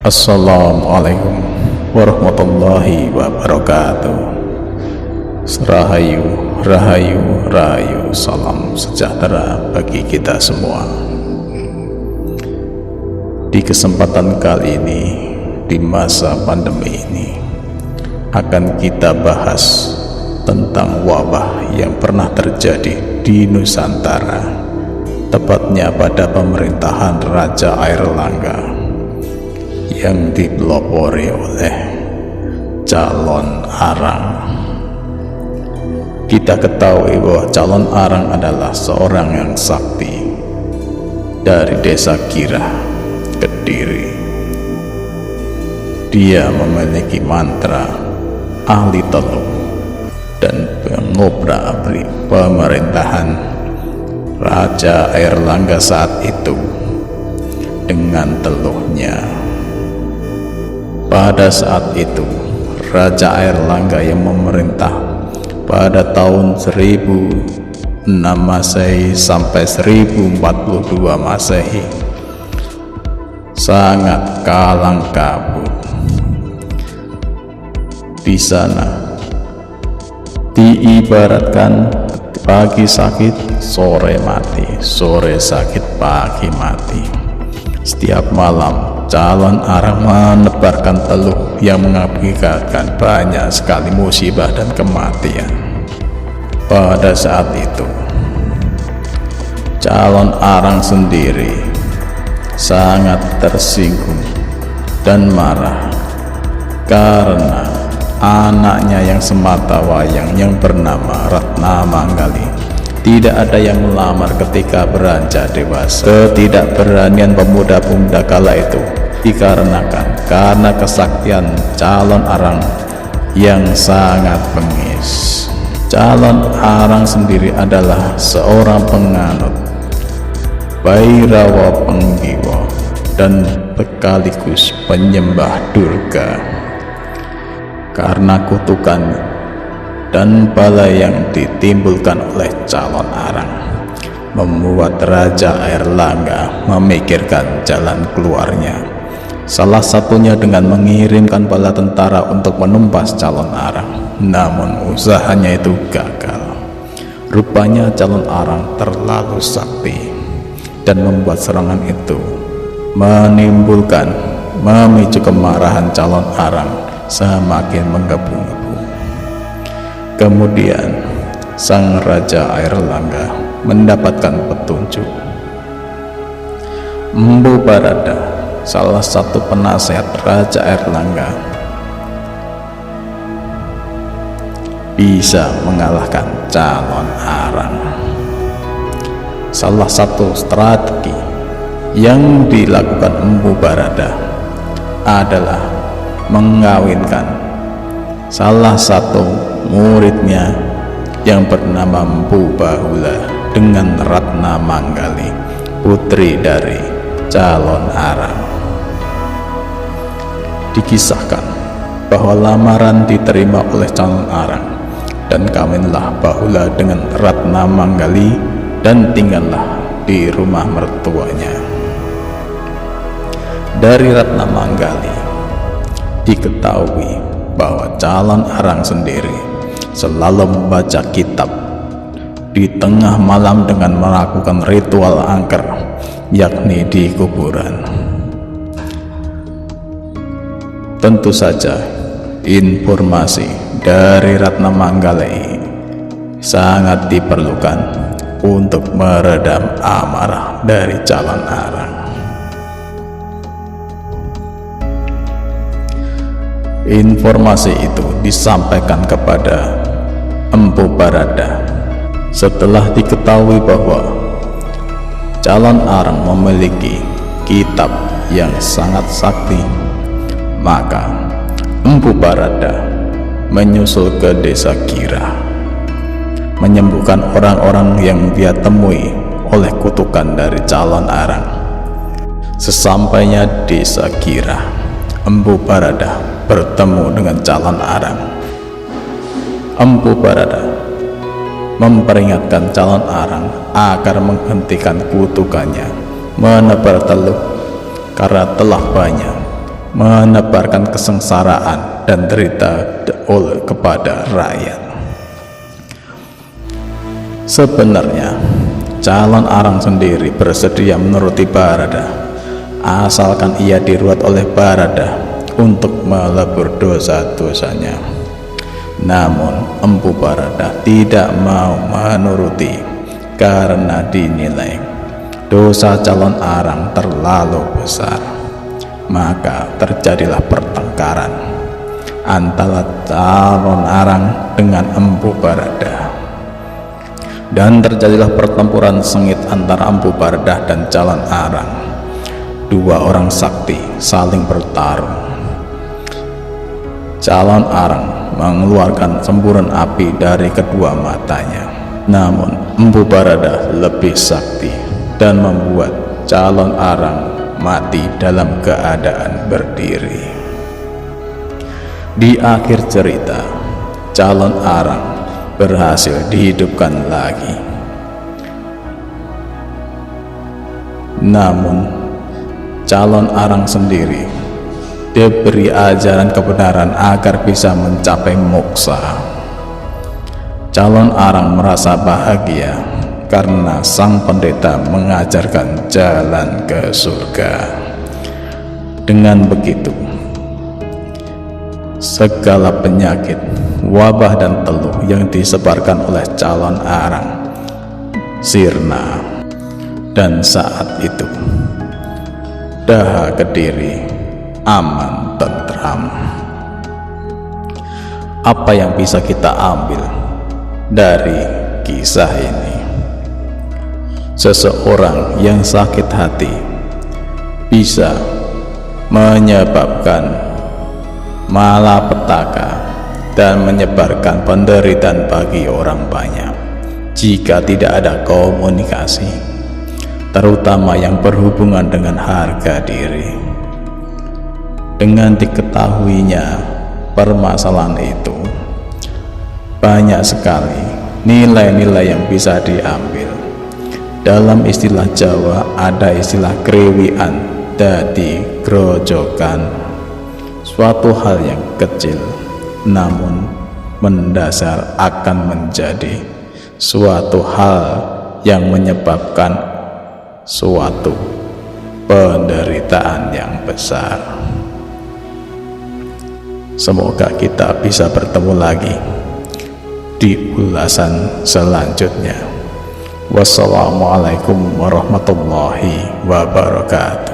Assalamualaikum warahmatullahi wabarakatuh. Rahayu, rahayu, rahayu, salam sejahtera bagi kita semua. Di kesempatan kali ini, di masa pandemi ini, akan kita bahas tentang wabah yang pernah terjadi di Nusantara, tepatnya pada pemerintahan Raja Airlangga yang dipelopori oleh Calon Arang. Kita ketahui bahwa Calon Arang adalah seorang yang sakti dari desa Girah, Kediri. Dia memiliki mantra ahli teluh dan mengobrak-abrik pemerintahan Raja Airlangga saat itu dengan teluhnya. Pada saat itu, Raja Airlangga yang memerintah pada tahun 1006 Masehi sampai 1042 Masehi sangat kalang kabut. Di sana diibaratkan pagi sakit, sore mati, sore sakit, pagi mati. Setiap malam Calon Arang menebarkan teluh yang mengakibatkan banyak sekali musibah dan kematian. Pada saat itu, Calon Arang sendiri sangat tersinggung dan marah karena anaknya yang sematawayang yang bernama Ratna Manggali tidak ada yang melamar ketika beranjak dewasa. Ketidakberanian pemuda-pemuda kala itu dikarenakan karena kesaktian Calon Arang yang sangat bengis. Calon Arang sendiri adalah seorang penganut Bhairawa Penggiwa dan sekaligus penyembah Durga. Karena kutukan dan bala yang ditimbulkan oleh Calon Arang membuat Raja Airlangga memikirkan jalan keluarnya. Salah satunya dengan mengirimkan bala tentara untuk menumpas Calon Arang. Namun usahanya itu gagal. Rupanya Calon Arang terlalu sakti dan membuat serangan itu memicu kemarahan Calon Arang semakin menggebu-gebu. Kemudian sang Raja Airlangga mendapatkan petunjuk. Empu Barada, salah satu penasehat Raja Airlangga, bisa mengalahkan Calon Arang. Salah satu strategi yang dilakukan Empu Barada adalah mengawinkan salah satu muridnya yang bernama Empu Bahula dengan Ratna Manggali, putri dari Calon Arang. Dikisahkan bahwa lamaran diterima oleh Calon Arang dan kawinlah Bahula dengan Ratna Manggali dan tinggallah di rumah mertuanya. Dari Ratna Manggali diketahui bahwa Calon Arang sendiri selalu membaca kitab di tengah malam dengan melakukan ritual angker, yakni di kuburan. Tentu saja informasi dari Ratna Manggali sangat diperlukan untuk meredam amarah dari Calon Arang. Informasi itu disampaikan kepada Empu Barada. Setelah diketahui bahwa Calon Arang memiliki kitab yang sangat sakti, maka Empu Barada menyusul ke desa Girah, menyembuhkan orang-orang yang dia temui oleh kutukan dari Calon Arang. Sesampainya di desa Girah, Empu Barada bertemu dengan Calon Arang. Empu Barada memperingatkan Calon Arang agar menghentikan kutukannya menebar teluh karena telah banyak menebarkan kesengsaraan dan derita kepada rakyat. Sebenarnya calon arang sendiri bersedia menuruti Barada asalkan ia diruat oleh Barada untuk melebur dosa-dosanya. Namun Empu Barada tidak mau menuruti karena dinilai dosa calon arang terlalu besar. Maka terjadilah pertengkaran antara calon arang dengan Empu Barada, dan terjadilah pertempuran sengit antara Empu Barada dan calon arang. Dua orang sakti saling bertarung. Calon arang mengeluarkan semburan api dari kedua matanya, namun Empu Barada lebih sakti dan membuat calon arang mati dalam keadaan berdiri. Di akhir cerita, calon arang berhasil dihidupkan lagi. Namun calon arang sendiri diberi ajaran kebenaran agar bisa mencapai moksa. Calon arang merasa bahagia karena sang pendeta mengajarkan jalan ke surga. Dengan begitu, segala penyakit, wabah dan teluh yang disebarkan oleh calon arang sirna, dan saat itu Daha Kediri aman tentram. Apa yang bisa kita ambil dari kisah ini? Seseorang yang sakit hati bisa menyebabkan malapetaka dan menyebarkan penderitaan bagi orang banyak jika tidak ada komunikasi, terutama yang berhubungan dengan harga diri. Dengan diketahuinya permasalahan itu, banyak sekali nilai-nilai yang bisa diambil. Dalam istilah Jawa ada istilah krewian dadi grojokan, suatu hal yang kecil namun mendasar akan menjadi suatu hal yang menyebabkan suatu penderitaan yang besar. Semoga kita bisa bertemu lagi di ulasan selanjutnya. Wassalamualaikum warahmatullahi wabarakatuh.